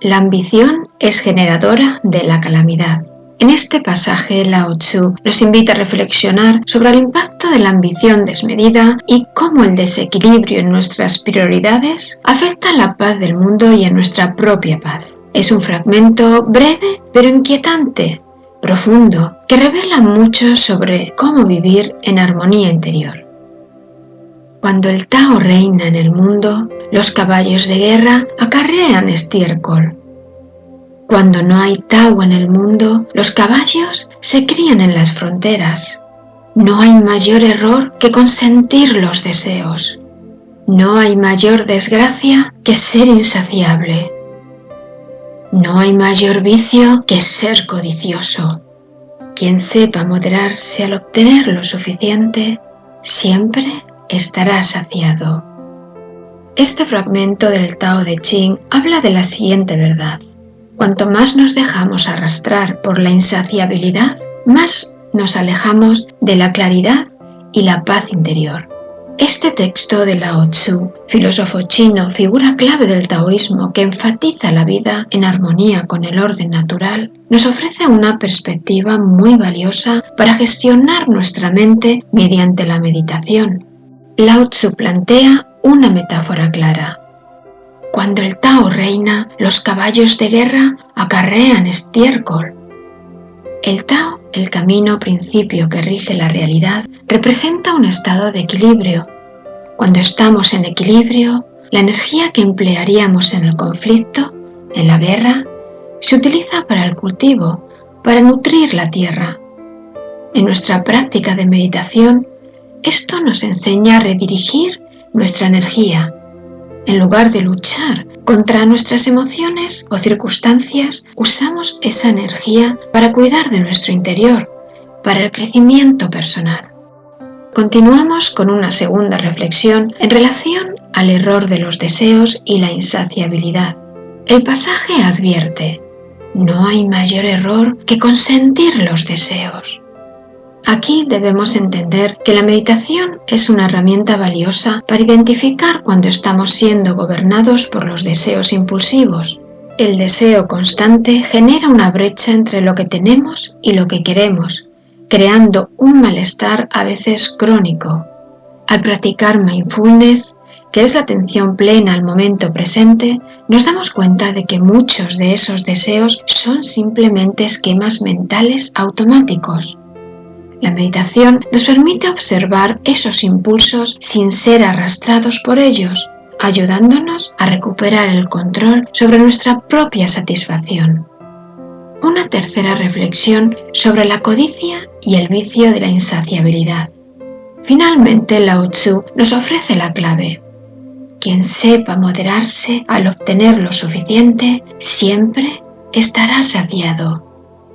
La ambición es generadora de la calamidad. En este pasaje, Lao Tzu nos invita a reflexionar sobre el impacto de la ambición desmedida y cómo el desequilibrio en nuestras prioridades afecta a la paz del mundo y a nuestra propia paz. Es un fragmento breve pero inquietante, profundo, que revela mucho sobre cómo vivir en armonía interior. Cuando el Tao reina en el mundo, los caballos de guerra acarrean estiércol. Cuando no hay Tao en el mundo, los caballos se crían en las fronteras. No hay mayor error que consentir los deseos. No hay mayor desgracia que ser insaciable. No hay mayor vicio que ser codicioso. Quien sepa moderarse al obtener lo suficiente, siempre estará saciado. Este fragmento del Tao Te Ching habla de la siguiente verdad. Cuanto más nos dejamos arrastrar por la insaciabilidad, más nos alejamos de la claridad y la paz interior. Este texto de Lao Tzu, filósofo chino, figura clave del taoísmo que enfatiza la vida en armonía con el orden natural, nos ofrece una perspectiva muy valiosa para gestionar nuestra mente mediante la meditación. Lao Tzu plantea una metáfora clara. Cuando el Tao reina, los caballos de guerra acarrean estiércol. El Tao, el camino principio que rige la realidad, representa un estado de equilibrio. Cuando estamos en equilibrio, la energía que emplearíamos en el conflicto, en la guerra, se utiliza para el cultivo, para nutrir la tierra. En nuestra práctica de meditación, esto nos enseña a redirigir nuestra energía. En lugar de luchar contra nuestras emociones o circunstancias, usamos esa energía para cuidar de nuestro interior, para el crecimiento personal. Continuamos con una segunda reflexión en relación al error de los deseos y la insaciabilidad. El pasaje advierte: no hay mayor error que consentir los deseos. Aquí debemos entender que la meditación es una herramienta valiosa para identificar cuando estamos siendo gobernados por los deseos impulsivos. El deseo constante genera una brecha entre lo que tenemos y lo que queremos, creando un malestar a veces crónico. Al practicar mindfulness, que es la atención plena al momento presente, nos damos cuenta de que muchos de esos deseos son simplemente esquemas mentales automáticos. La meditación nos permite observar esos impulsos sin ser arrastrados por ellos, ayudándonos a recuperar el control sobre nuestra propia satisfacción. Una tercera reflexión sobre la codicia y el vicio de la insaciabilidad. Finalmente, Lao Tzu nos ofrece la clave. Quien sepa moderarse al obtener lo suficiente, siempre estará saciado.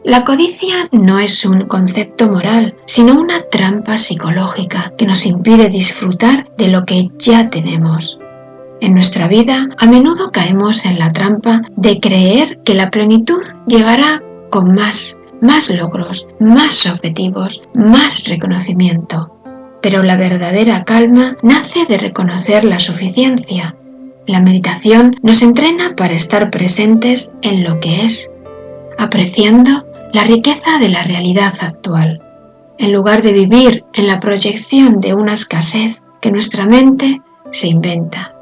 La codicia no es un concepto moral, sino una trampa psicológica que nos impide disfrutar de lo que ya tenemos. En nuestra vida, a menudo caemos en la trampa de creer que la plenitud llegará con más logros, más objetivos, más reconocimiento. Pero la verdadera calma nace de reconocer la suficiencia. La meditación nos entrena para estar presentes en lo que es, apreciando la riqueza de la realidad actual, en lugar de vivir en la proyección de una escasez que nuestra mente se inventa.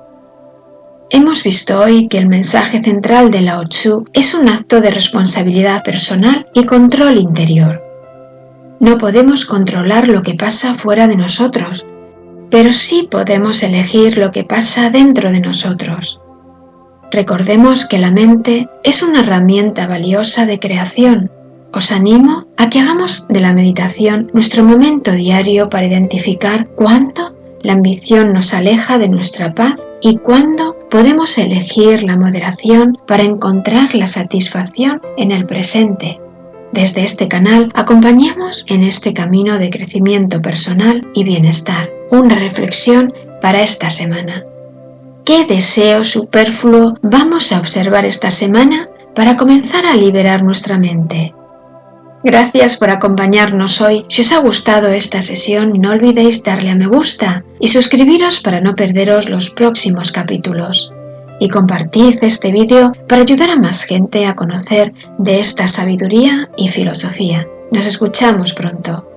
Hemos visto hoy que el mensaje central de Lao Tzu es un acto de responsabilidad personal y control interior. No podemos controlar lo que pasa fuera de nosotros, pero sí podemos elegir lo que pasa dentro de nosotros. Recordemos que la mente es una herramienta valiosa de creación. Os animo a que hagamos de la meditación nuestro momento diario para identificar cuándo la ambición nos aleja de nuestra paz y cuándo podemos elegir la moderación para encontrar la satisfacción en el presente. Desde este canal acompañemos en este camino de crecimiento personal y bienestar. Una reflexión para esta semana. ¿Qué deseo superfluo vamos a observar esta semana para comenzar a liberar nuestra mente? Gracias por acompañarnos hoy. Si os ha gustado esta sesión, no olvidéis darle a me gusta y suscribiros para no perderos los próximos capítulos. y compartid este vídeo para ayudar a más gente a conocer de esta sabiduría y filosofía. Nos escuchamos pronto.